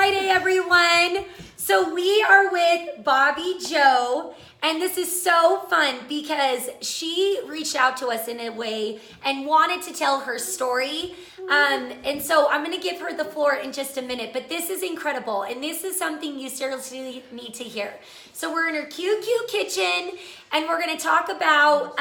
Friday, everyone. So we are with Bobby Joe, and this is so fun because she reached out to us in a way and wanted to tell her story. And so I'm going to give her the floor in just a minute, but this is incredible, and this is something you seriously need to hear. So we're in her cute kitchen, and we're going to talk about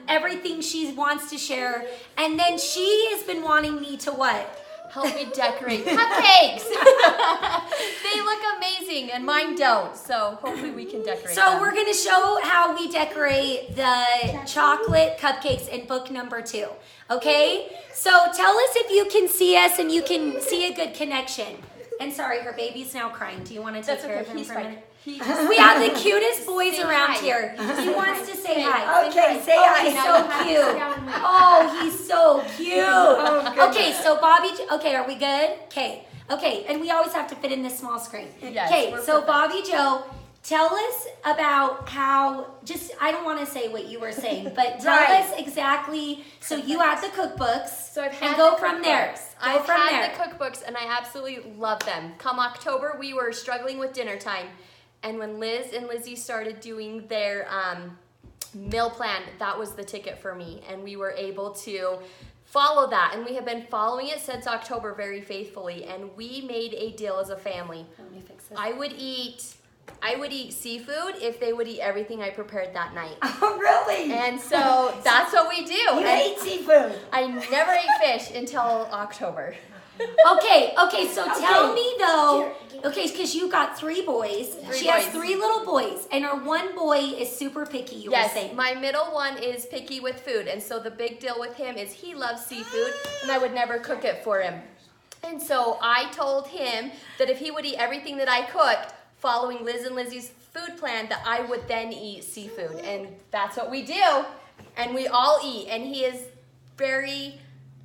everything she wants to share, and then she has been wanting me to what? Help me decorate cupcakes. They look amazing, and mine don't. So hopefully we can decorate them. We're going to show how we decorate the chocolate cupcakes in book number 2. Okay? So tell us if you can see us and you can see a good connection. And sorry, her baby's now crying. Do you want to take care of him for a minute? We have the cutest boys around here. He wants to say hi. Okay, say hi. He's so cute. Oh, he's so cute. Okay, so Bobby, okay, are we good? Okay, and we always have to fit in this small screen. Okay, so Bobby Joe, tell us about how, I don't want to say what you were saying, but tell us exactly, so you had the cookbooks, so I've had and go the from there. I've had the cookbooks, and I absolutely love them. Come October, we were struggling with dinner time. And when Liz and Lizzie started doing their meal plan, that was the ticket for me. And we were able to follow that. And we have been following it since October very faithfully. And we made a deal as a family. Let me fix this. I would eat seafood if they would eat everything I prepared that night. Oh, really? And so that's what we do. You ate seafood. I never ate fish until October. Okay, so tell me though, because you got 3 boys. She has 3 little boys, and her one boy is super picky, you were saying. My middle one is picky with food, and so the big deal with him is he loves seafood, and I would never cook it for him. And so I told him that if he would eat everything that I cooked, following Liz and Lizzie's food plan, that I would then eat seafood. And that's what we do, and we all eat, and he is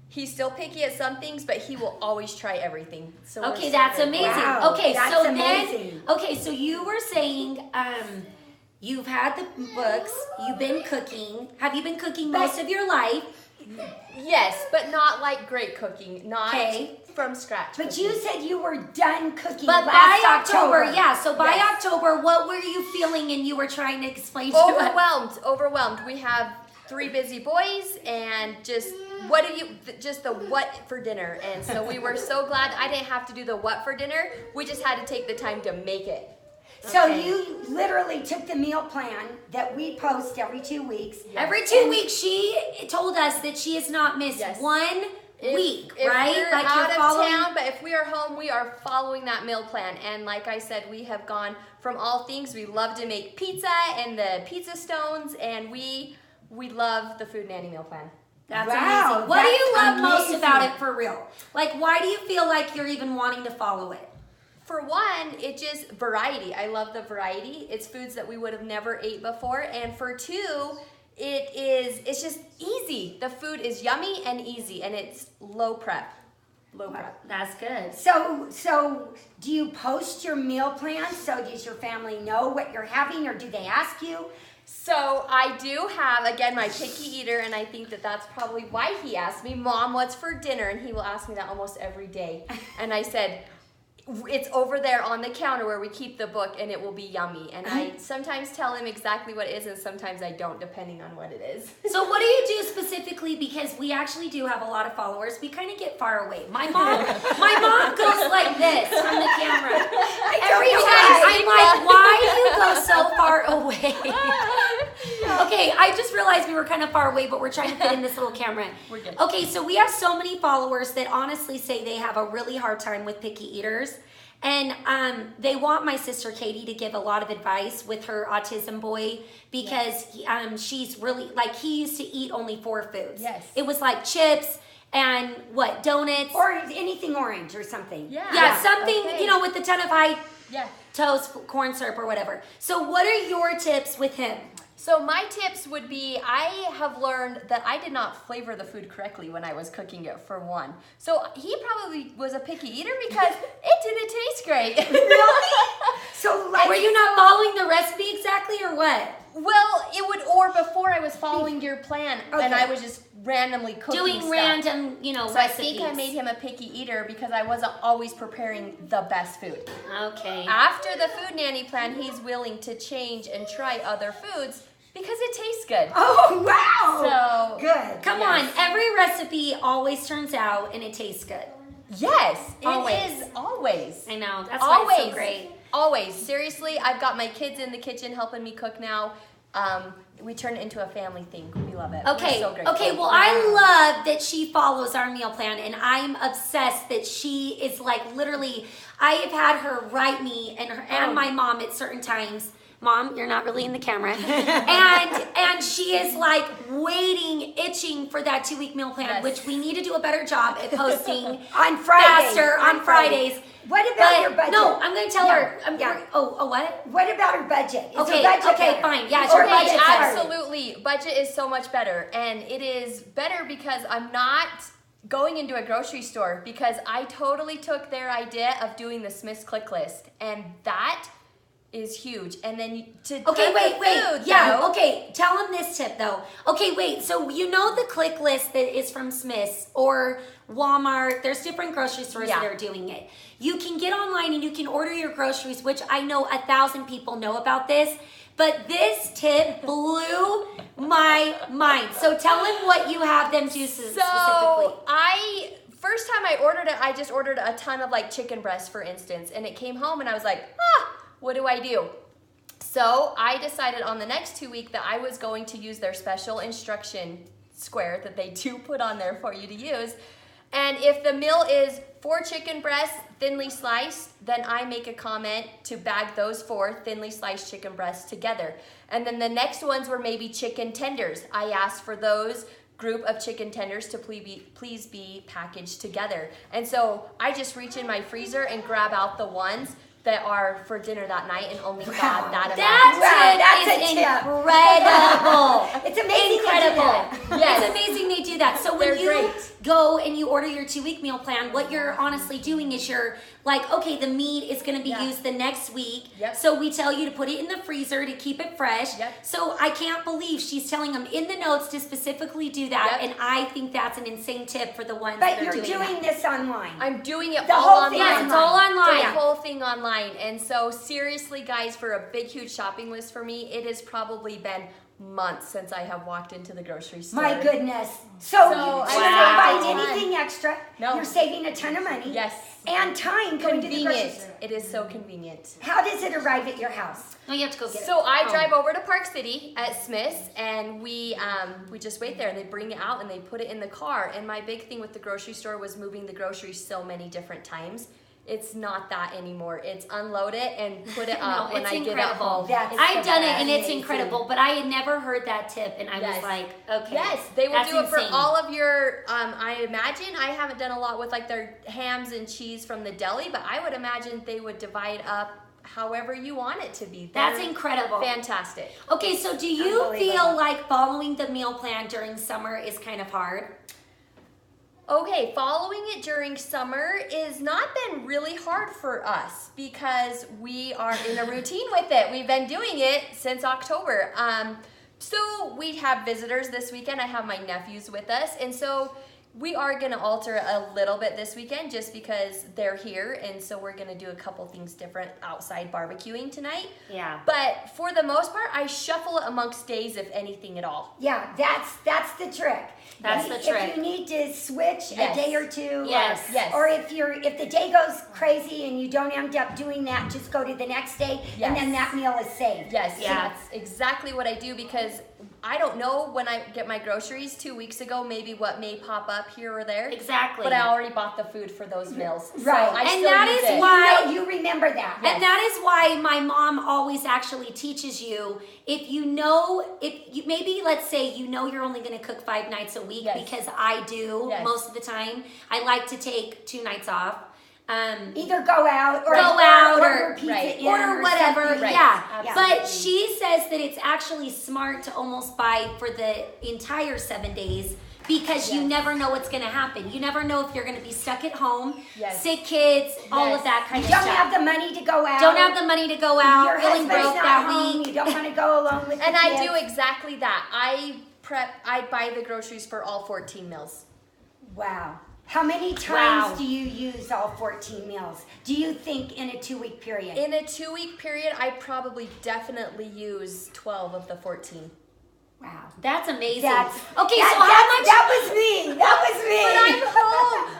he's still picky at some things, but he will always try everything. So okay, that's amazing. Wow, okay, that's amazing. So you were saying you've had the books, you've been cooking. Have you been cooking most of your life? Yes, but not like great cooking, not from scratch. But cooking. you said you were done cooking But last by October, October. by October, what were you feeling and you were trying to explain to us? Overwhelmed. We have 3 busy boys, and just the what for dinner. And so we were so glad I didn't have to do the what for dinner. We just had to take the time to make it. So you literally took the meal plan that we post every 2 weeks. Every 2 weeks, she told us that she has not missed 1 week, right? We're out of town, but if we are home, we are following that meal plan. And like I said, we have gone from all things. We love to make pizza and the pizza stones, and we love the Food Nanny meal plan. That's amazing. What do you love most about it for real? Like, why do you feel like you're even wanting to follow it? For one, it's just variety. I love the variety. It's foods that we would have never ate before. And for 2, it's just easy. The food is yummy and easy, and it's low prep. That's good. So do you post your meal plan? So does your family know what you're having, or do they ask you? So I do have, again, my picky eater, and I think that that's probably why he asked me, Mom, what's for dinner? And he will ask me that almost every day. And I said, it's over there on the counter where we keep the book, and it will be yummy. And I sometimes tell him exactly what it is, and sometimes I don't, depending on what it is. So what do you do specifically? Because we actually do have a lot of followers. We kind of get far away. My mom goes like this from the camera. Every time I'm like, why do you go so far away? Okay, I just realized we were kind of far away, but we're trying to fit in this little camera. We're good. Okay, so we have so many followers that honestly say they have a really hard time with picky eaters. And they want my sister Katie to give a lot of advice with her autism boy, because she's really, like, he used to eat only 4 foods. Yes. It was like chips and donuts. Or anything orange or something. Yeah, something, with a ton of toast, corn syrup or whatever. So what are your tips with him? So my tips would be, I have learned that I did not flavor the food correctly when I was cooking it, for one. So he probably was a picky eater because it didn't taste great. Really? So were you not following the recipe exactly, or what? Well, it would, or before I was following your plan, and I was just randomly cooking Doing stuff. random, So recipes. I think I made him a picky eater because I wasn't always preparing the best food. Okay. After the food nanny plan, he's willing to change and try other foods because it tastes good. Oh, wow. So Good. Come on, every recipe always turns out and it tastes good. yes, it Always. is always. I know. That's why Always. it's so great. Always. Seriously, I've got my kids in the kitchen helping me cook now. We turn it into a family thing. We love it. Okay. We're so grateful. Okay. Well, I love that she follows our meal plan, and I'm obsessed that she is like literally. I have had her write me and my mom at certain times. Mom, you're not really in the camera, and she is like waiting, itching for that 2-week meal plan, Yes. which we need to do a better job at posting On Fridays. faster on Fridays. What about But your budget? no, I'm going to tell her. Yeah. Oh, what? What about her budget? Is Okay, her budget okay, better? fine. Yeah, Is her her Okay, budget's better. absolutely. Budget is so much better. And it is better because I'm not going into a grocery store because I totally took their idea of doing the Smith's click list. And that is huge. And then to Okay, prep the wait. food, Yeah, though- okay. Tell them this tip though. Okay, wait. So the click list that is from Smith's or Walmart. There's different grocery stores Yeah. that are doing it. You can get online and you can order your groceries, which I know 1,000 people know about this. But this tip blew my mind. So tell them what you have them do specifically. So first time I ordered it, I just ordered a ton of like chicken breasts, for instance, and it came home and I was like, what do I do? So I decided on the next 2 week that I was going to use their special instruction square that they do put on there for you to use. And if the meal is 4 chicken breasts, thinly sliced, then I make a comment to bag those 4 thinly sliced chicken breasts together. And then the next ones were maybe chicken tenders. I asked for those group of chicken tenders to please be packaged together. And so I just reach in my freezer and grab out the ones that are for dinner that night and only add that amount. That That's is a tip. incredible. It's amazing. Incredible. Yes. It's amazing they do that. So when They're you great. go and you order your 2-week meal plan, what you're honestly doing is you're like, okay, the meat is going to be used the next week. Yep. So we tell you to put it in the freezer to keep it fresh. Yep. So I can't believe she's telling them in the notes to specifically do that. Yep. And I think that's an insane tip for the ones But that are you're doing that. this online. I'm doing it The all whole online. thing Yes, it's all online. The whole thing online. And so seriously, guys, for a big, huge shopping list for me, it has probably been months since I have walked into the grocery store. My goodness. So So, you're wow. not buying anything extra. No. You're saving a ton of money. Yes. And time going to the grocery Convenient. store. It is so convenient. How does it arrive at your house? No, you have to go get it. So I Oh. drive over to Park City at Smith's, and we just wait there, and they bring it out and they put it in the car. And my big thing with the grocery store was moving the groceries so many different times. It's not that anymore. It's unload it and put it up No, when it's I get it incredible. home. That's It's I've the done it best. and it's Amazing. incredible, but I had never heard that tip and I was Yes. like, okay. Yes, they will that's do it for insane. all of your, I imagine, I haven't done a lot with like their hams and cheese from the deli, but I would imagine they would divide up however you want it to be. That's They're incredible. Fantastic. Okay, so do you Unbelievable. feel like following the meal plan during summer is kind of hard? Okay, following it during summer is not been really hard for us because we are in a routine with it. We've been doing it since October. So we have visitors this weekend. I have my nephews with us, and so we are going to alter a little bit this weekend just because they're here, and so we're going to do a couple things different outside barbecuing tonight. Yeah. But for the most part, I shuffle it amongst days, if anything at all. Yeah, that's the trick. That's the trick. If you need to switch a Yes. day or two, Yes. Yes. or if the day goes crazy and you don't end up doing that, just go to the next day, Yes. and then that meal is saved. Yes, Yeah. that's exactly what I do because I don't know when I get my groceries 2 weeks ago, maybe what may pop up here or there. Exactly. But I already bought the food for those meals. Right. So I And still that use is it. why- You remember that. And that is why my mom always actually teaches you, if you maybe let's say you know you're only going to cook 5 nights a week, Yes. because I do Yes. most of the time. I like to take 2 nights off. Either go out or or pizza Right. in order whatever, something. Right. yeah. Absolutely. But she says that it's actually smart to almost buy for the entire 7 days because you Yes. never know what's going to happen. You never know if you're going to be stuck at home, Yes. sick kids, all Yes. of that kind You of don't stuff. have the money to go out. Don't have the money to go out, Your feeling husband's broke not that home. week. You don't want to go alone with And the I kids. do exactly that. buy the groceries for all 14 meals. Wow. How many times do you use all 14 meals? Do you think in a 2-week period? In a 2-week period, I probably definitely use 12 of the 14. Wow. That's amazing. So how much? That was me. That was me.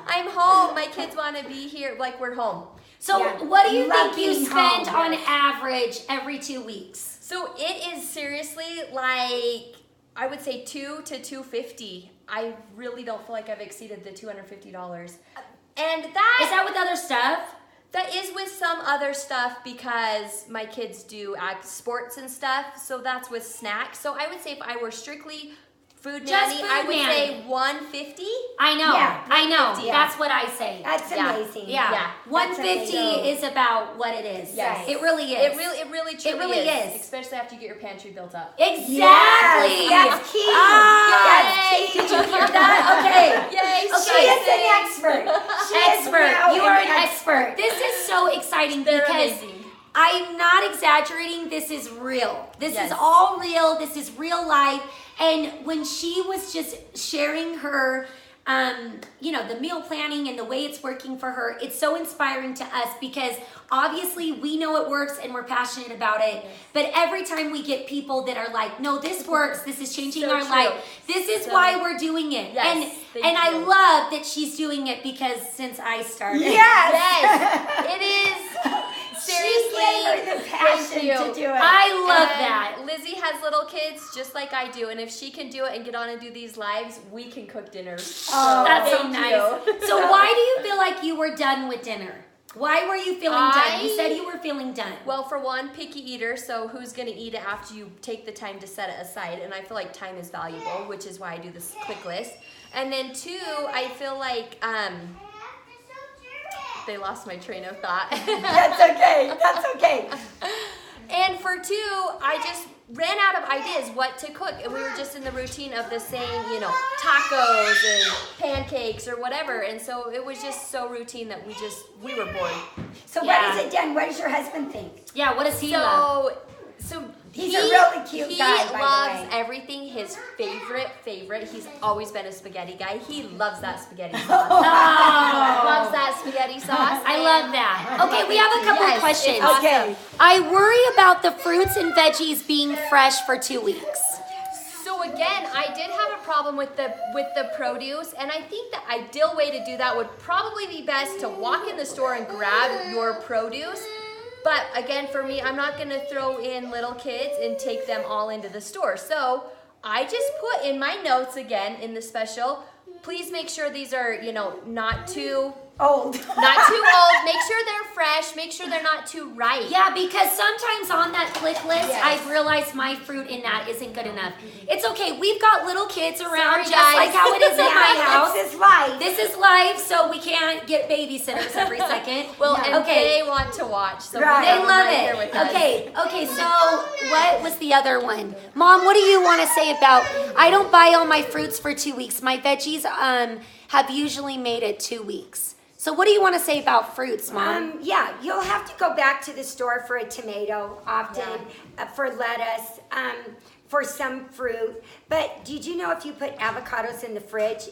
But I'm home. My kids want to be here. Like, we're home. So Yeah. what do you Love think you being spend home. on average every 2 weeks? So it is seriously like, I would say $200 to $250. I really don't feel like I've exceeded the $250. And Is that with other stuff? that is with some other stuff because my kids do sports and stuff. So that's with snacks. So I would say if I were strictly food nanny, I would say $150. I know. Yeah, I know. yeah. That's what I say. That's amazing. Yeah. Yeah. 150 is about what it is. Yes. It really is. It really truly really is. Especially after you get your pantry built up. Exactly. Yes, that's key. That's Yay. key. Did you hear that? Okay. Yay, She is an expert. She is now You are an expert. This is so exciting They're because amazing. I'm not exaggerating. This is real. This Yes. is all real. This is real life. And when she was just sharing her, the meal planning and the way it's working for her, it's so inspiring to us because obviously we know it works and we're passionate about it. But every time we get people that are like, no, this works. This is changing So our true. life. This is why we're doing it. Yes, thank and I you. love that she's doing it because since I started. Yes. Yes, it is. Seriously, She gave her the passion thank you. to do it. I love And that. Lizzie has little kids just like I do, and if she can do it and get on and do these lives, we can cook dinner. Oh, That's so thank nice. you. So why do you feel like you were done with dinner? Why were you feeling done? You I- said you were feeling done. Well, for one, picky eater, so who's going to eat it after you take the time to set it aside? And I feel like time is valuable, which is why I do this quick list. And then two, I feel like they lost my train of thought. That's okay. That's okay. And for two, I just ran out of ideas what to cook. And we were just in the routine of the same, tacos and pancakes or whatever. And so it was just so routine that we were bored. So Yeah. what is it, Dan? What does your husband think? Yeah, what does he love? So He's a really cute guy, by the He loves way. everything. His favorite. He's always been a spaghetti guy. He loves that spaghetti sauce. Oh, Loves that spaghetti sauce. I love that. Okay, we have a couple Yes, of questions. it's awesome. Okay. I worry about the fruits and veggies being fresh for 2 weeks. So again, I did have a problem with the produce, and I think the ideal way to do that would probably be best to walk in the store and grab your produce. But again, for me, I'm not gonna throw in little kids and take them all into the store. So I just put in my notes again in the special, please make sure these are, not too Old. Not too old. Make sure they're fresh. Make sure they're not too ripe. Yeah, because sometimes on that click list, Yes. I've realized my fruit in that isn't good enough. It's okay. We've got little kids around, Sorry, just guys. like how it is in my house. This is life. This is live, so we can't get babysitters every second. Well, Yeah. and Okay. they want to watch. So Right. we They have them love right here with it. us. Okay, so what was the other one? Mom, what do you want to say about, I don't buy all my fruits for 2 weeks. My veggies have usually made it 2 weeks. So what do you want to say about fruits, Mom? Yeah, you'll have to go back to the store for a tomato often, for lettuce, for some fruit. But did you know if you put avocados in the fridge,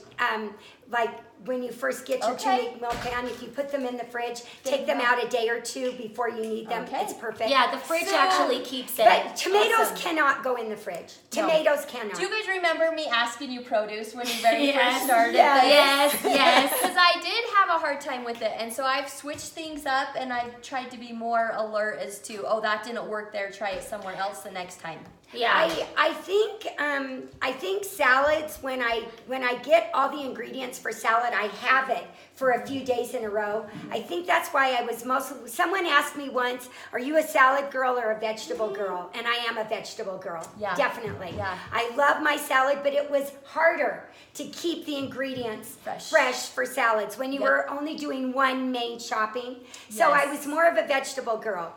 like when you first get your Okay. 2-week meal plan, if you put them in the fridge, take them out a day or two before you need them, Okay. it's perfect. Yeah, the fridge So- actually keeps it. But tomatoes Awesome. cannot go in the fridge. No. Tomatoes cannot. Do you guys remember me asking you produce when we very Yes. first started? Yes. Yes. Because I did have a hard time with it, and so I've switched things up, and I've tried to be more alert as to, oh, that didn't work there. Try it somewhere else the next time. Yeah. I think salads, when I get all the ingredients for salad, I have it for a few days in a row. I think that's why I was someone asked me once, are you a salad girl or a vegetable girl? And I am a vegetable girl. Yeah. Definitely. Yeah. I love my salad, but it was harder to keep the ingredients fresh for salads when you Yep. were only doing one main shopping. So I Yes. was more of a vegetable girl,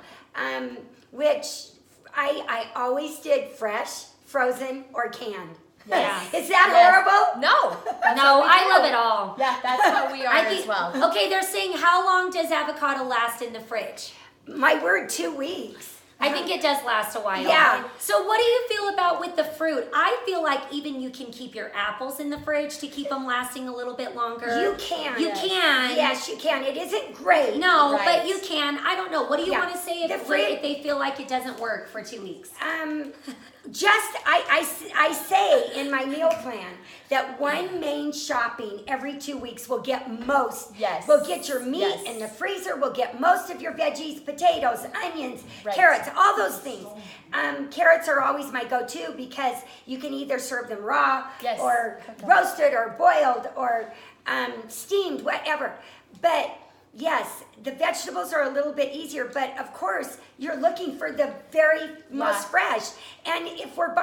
which I always did fresh, frozen, or canned. Yeah. Is that Yes. horrible? No. That's No, what we I do. love it all. Yeah, that's how we are I as think, well. okay, they're saying how long does avocado last in the fridge? My word, 2 weeks. I think it does last a while. Yeah. So what do you feel about with the fruit? I feel like even you can keep your apples in the fridge to keep them lasting a little bit longer. You can. You can. Yes, you can. It isn't great. No, Right. but you can. I don't know. What do you Yeah. want to say if they feel like it doesn't work for 2 weeks? I say in my meal plan that one main shopping every 2 weeks will get most. Yes. Will get your meat Yes. in the freezer. Will get most of your veggies, potatoes, onions, Right. carrots, all those things. Carrots are always my go-to because you can either serve them raw Yes. or Cook 'em. roasted or boiled or steamed, whatever. But yes, the vegetables are a little bit easier, but of course you're looking for the very most fresh. And if we're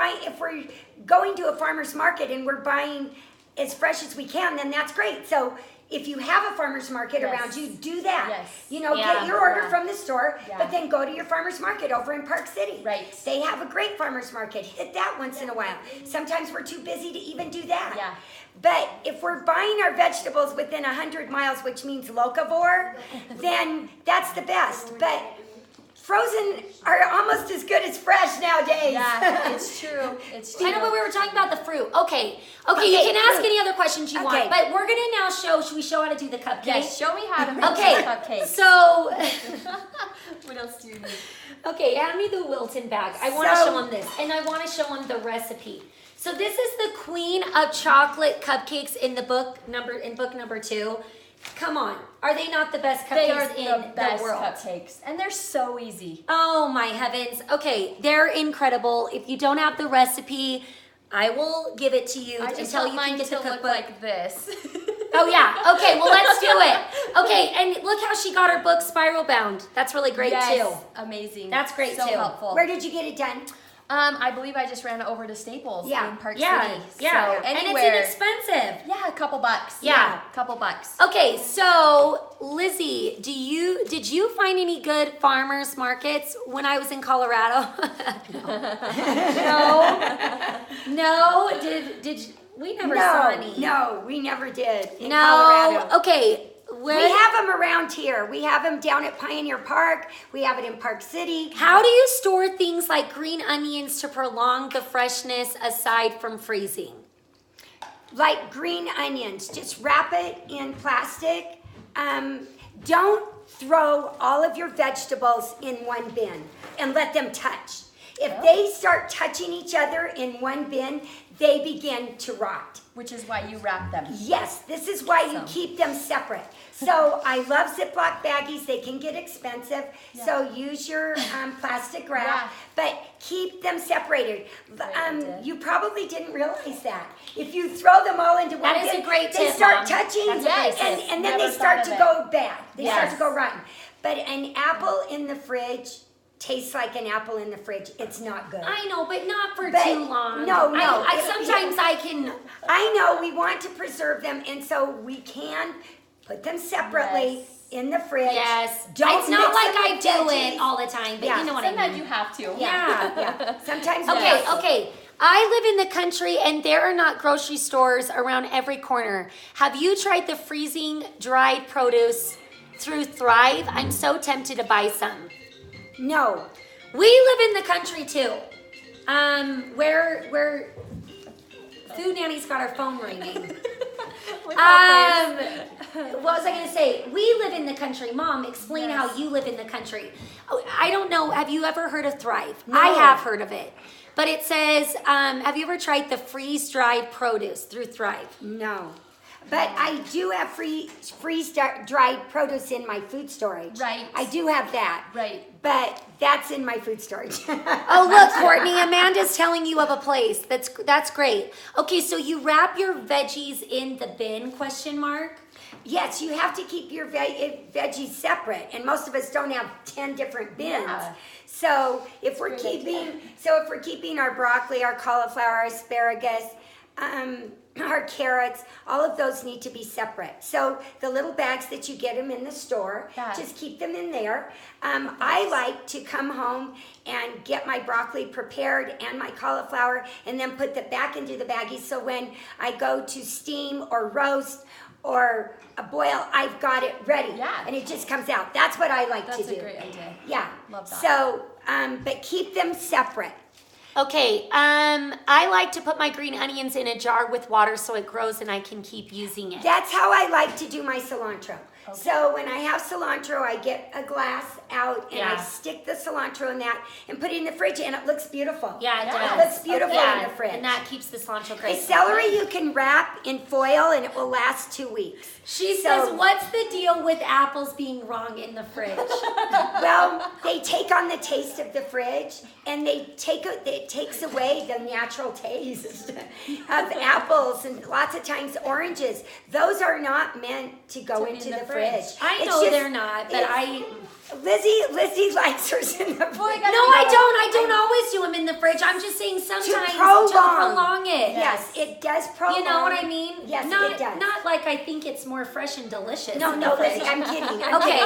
going to a farmer's market and we're buying as fresh as we can, then that's great. So if you have a farmer's market Yes. around you, do that. Yes. You know, Yeah. get your order Yeah. from the store, Yeah. but then go to your farmer's market over in Park City. Right. They have a great farmer's market. Hit that once in a while. Sometimes we're too busy to even do that. Yeah. But if we're buying our vegetables within 100 miles, which means locavore, then that's the best. But frozen are almost as good as fresh nowadays. Yeah, it's true. It's true. I know, but we were talking about the fruit. Okay, you Okay, can ask fruit. any other questions you Okay. want, but we're gonna now should we show how to do the cupcake? Yes, show me how to make Okay, cupcakes. so, What else do you need? okay, hand me the Wilton bag. I want to So- show them this, and I want to show them the recipe. So this is the queen of chocolate cupcakes in book number 2. Come on, are they not the best They cupcakes are in the best world? cupcakes, and they're so easy. Oh my heavens. Okay, they're incredible. If you don't have the recipe, I will give it to you I just until want you can mine get the to look cookbook. like this. Oh yeah. Okay, well let's do it. Okay, and look how she got her book spiral bound. That's really great Yes, too. amazing. That's great, so too. helpful. Where did you get it done? I believe I just ran it over to Staples Yeah. in Park Yeah, City. yeah. So And anywhere. it's inexpensive. Yeah, a couple bucks. Yeah. couple bucks. Okay, so Lizzie, did you find any good farmers markets when I was in Colorado? No. Did we never saw any? No, we never did in No. Colorado. Okay. We have them around here. We have them down at Pioneer Park. We have it in Park City. How do you store things like green onions to prolong the freshness aside from freezing? Like green onions, just wrap it in plastic. Don't throw all of your vegetables in one bin and let them touch. If they start touching each other in one bin, they begin to rot. Which is why you wrap them. Yes, this is why you keep them separate. So I love Ziploc baggies. They can get expensive. So use your plastic wrap, Yeah. but keep them separated. idea. You probably didn't realize that. If you throw them all into one That is bin, a great they tip, start Mom. touching That's a great and, tip. and then Never they start thought to of go bad. They start Yes. to go rotten. But an apple in the fridge tastes like an apple in the fridge. It's not good. I know, but not for But- too long. no. Sometimes I can. I know we want to preserve them, and so we can put them separately Yes. in the fridge. Yes. Don't It's not mix like them I with do veggies. it all the time, but Yeah. you know what I Sometimes mean. you have to. Yeah. Sometimes. Okay, yes. okay. I live in the country and there are not grocery stores around every corner. Have you tried the freezing dried produce through Thrive? I'm so tempted to buy some. No. We live in the country too. Where Food Nanny's got her phone ringing. What was I going to say? We live in the country. Mom, explain Yes. how you live in the country. Oh, I don't know. Have you ever heard of Thrive? No. I have heard of it. But it says, have you ever tried the freeze-dried produce through Thrive? No. But I do have freeze-dried produce in my food storage. Right. I do have that. Right. But that's in my food storage. Oh, look, Courtney, Amanda's telling you of a place. That's great. Okay, so you wrap your veggies in the bin, question mark? Yes, you have to keep your veggies separate, and most of us don't have 10 different bins. Yeah. So if we're keeping our broccoli, our cauliflower, our asparagus, our carrots, all of those need to be separate. So the little bags that you get them in the store, Yeah. just keep them in there. I like to come home and get my broccoli prepared and my cauliflower and then put them back into the baggies, so when I go to steam or roast or a boil, I've got it ready. Yeah. And it just comes out. That's what I like to do. That's a great idea. Yeah. Love that. So, but keep them separate. Okay, I like to put my green onions in a jar with water so it grows and I can keep using it. That's how I like to do my cilantro. Okay. So when I have cilantro, I get a glass out and I stick the cilantro in that and put it in the fridge, and it looks beautiful. Yeah, it does. It looks beautiful in the fridge. And that keeps the cilantro great. The celery you can wrap in foil and it will last 2 weeks. She says, what's the deal with apples being wrong in the fridge? Well, they take on the taste of the fridge, and it takes away the natural taste of apples, and lots of times oranges. Those are not meant to go into the fridge. I know they're not, but Lizzie likes hers in the fridge. No, I don't always do them in the fridge. I'm just saying sometimes to prolong it. Yes, it does prolong. You know what I mean? Yes, it does. Not like I think it's more fresh and delicious. No, Lizzie, I'm kidding. Okay.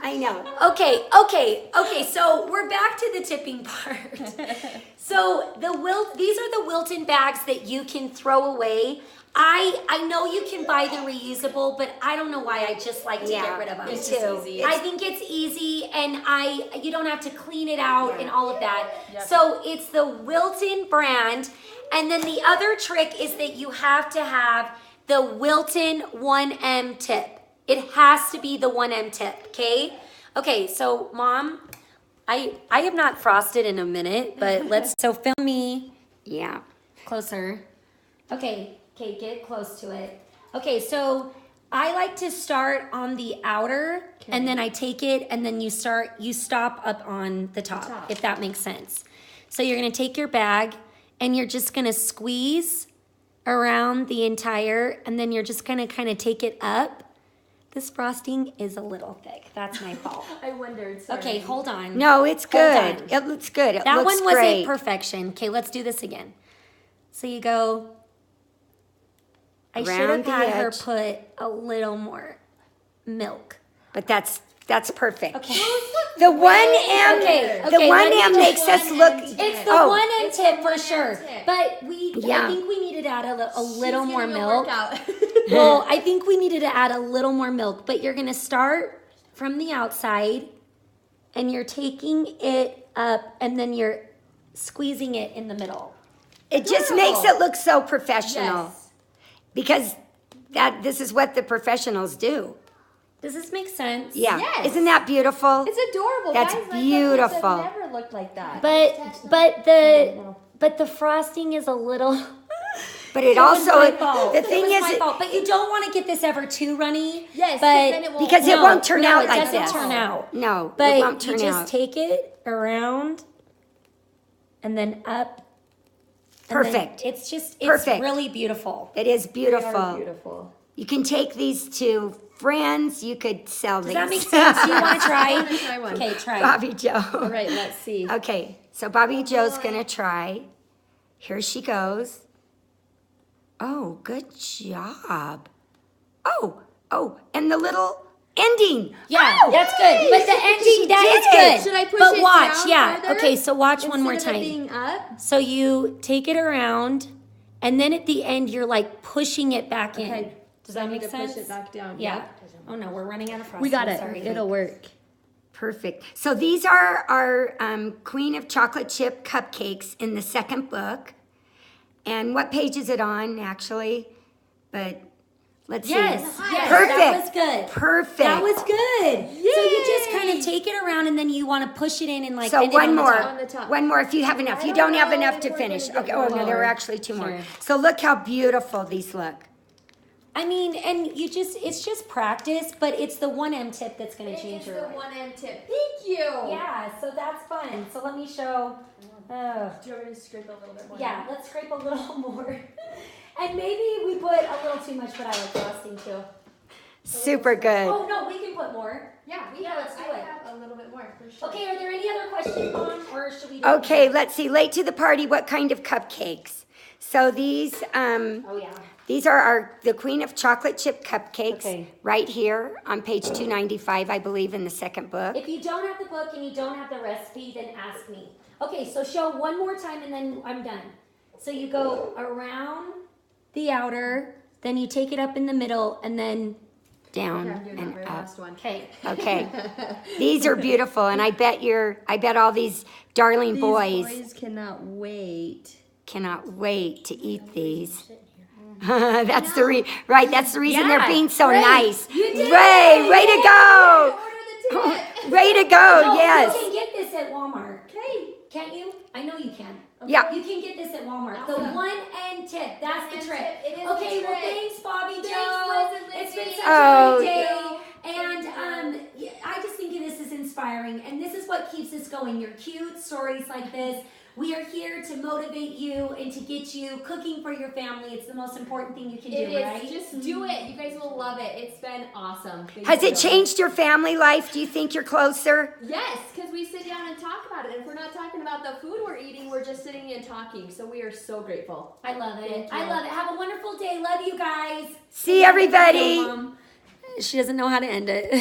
I know. Okay. So we're back to the tipping part. So these are the Wilton bags that you can throw away. I know you can buy the reusable, but I don't know why I just like to get rid of them. It's too easy. I think it's easy, and you don't have to clean it out and all of that. Yep. So it's the Wilton brand, and then the other trick is that you have to have the Wilton 1M tip. It has to be the 1M tip, okay? Okay, so Mom, I have not frosted in a minute, but so film me. Yeah. Closer. Okay, get close to it. Okay, so I like to start on the outer, and then I take it, and then you stop up on the top, if that makes sense. So you're gonna take your bag, and you're just gonna squeeze around the entire, and then you're just gonna kind of take it up. This frosting is a little thick. That's my fault. I wondered. Sorry. Okay, hold on. No, it's good. on. It looks good. That looks one wasn't great. perfection. Okay, let's do this again. So you go. I should Around have the had her edge. put a little more milk. But that's perfect. Okay. The 1M, Okay, the let me 1M just- makes us look. It's the Oh. 1M tip for 1M sure. tip. But Yeah. I think we needed to add a little She's more getting a milk. workout. Well, I think we needed to add a little more milk, but you're going to start from the outside, and you're taking it up, and then you're squeezing it in the middle. It just makes it look so professional. Yes. Because this is what the professionals do. Does this make sense? Yeah. Yes. Isn't that beautiful? It's adorable. That's guys. My beautiful. grandmas have never looked like that. But the frosting is a little. But it was also, my fault. the thing It was is, my fault. But you don't want to get this ever too runny. Yes, 'cause but then it won't- because it won't turn out it like doesn't this. turn out. No, But it won't turn you just out. take it around, and then up. and then Perfect. It's Perfect. really beautiful. It is beautiful. Beautiful. You can take these to friends. You could sell Does these. that make sense? You want to try? wanna try one. Okay, try. Bobby Joe. All right, let's see. Okay, so Bobby Joe's gonna try. Here she goes. Oh, good job. Oh, and the little ending. Yeah, Oh, that's good. But the ending, that did is it. good. Should I push but it watch, down yeah. further Okay, so watch one more Instead of it time. being up? So you take it around, and then at the end, you're like pushing it back in. Okay. Does So I that need make to sense? push it back down. Yeah. Yep. Oh no, we're running out of frosting. We got it. Sorry. It'll work. Perfect. So these are our Queen of Chocolate Chip cupcakes in the second book. And what page is it on, actually? But let's Yes, see. yes, Perfect. that was good. Perfect. That was good. So you just kind of take it around, and then you want to push it in and like. So end it one on the more. top. On the top. One more if you have enough. You don't don't have know enough if to we're finish. gonna Okay. get Oh, no, there more. were actually two more. Sure. So look how beautiful these look. I mean, and it's just practice, but it's the 1M tip that's going to change It's your the life. 1M tip. Thank you. Yeah, so that's fun. So let me show. Oh. Do you want me to scrape a little bit more? Yeah, let's scrape a little more. And maybe we put a little too much, but I like frosting too. Super good. Oh no, we can put more. Yeah, let's do I it. have a little bit more for sure. Okay, are there any other questions, Mom, or should we do Okay, let's see. Late to the party, what kind of cupcakes? So these Oh yeah. these are the Queen of Chocolate Chip cupcakes Okay. right here on page 295, I believe, in the second book. If you don't have the book and you don't have the recipe, then ask me. Okay, so show one more time and then I'm done. So you go around the outer, then you take it up in the middle, and then Down Yeah, you're the and very up. last one. okay. Okay. These are beautiful, and I bet all these darling boys cannot wait. cannot wait to eat these. That's the reason they're being so Ray, nice. you did Ray, it! way to go! Order the ticket. Way to go! No, Yes. you can get this at Walmart. Okay, can't you? I know you can. Yeah. You can get this at Walmart. The Awesome. 1 end tip. That's the End trick. tip. It is Okay, the well, trick. thanks, Bobby Thanks, Joe. Liz and It's been Lizzie. such Oh, a great day. Thank And you. yeah, I just think this is inspiring. And this is what keeps us going. Your cute stories like this. We are here to motivate you and to get you cooking for your family. It's the most important thing you can It do, is. right? Just do it. You guys will love it. It's been awesome. Thank Has you. it changed your family life? Do you think you're closer? Yes, because we sit down and talk about it. And if we're not talking about the food we're eating, we're just sitting and talking. So we are so grateful. I love it. Thank I you. love it. Have a wonderful day. Love you guys. See everybody. She doesn't know how to end it.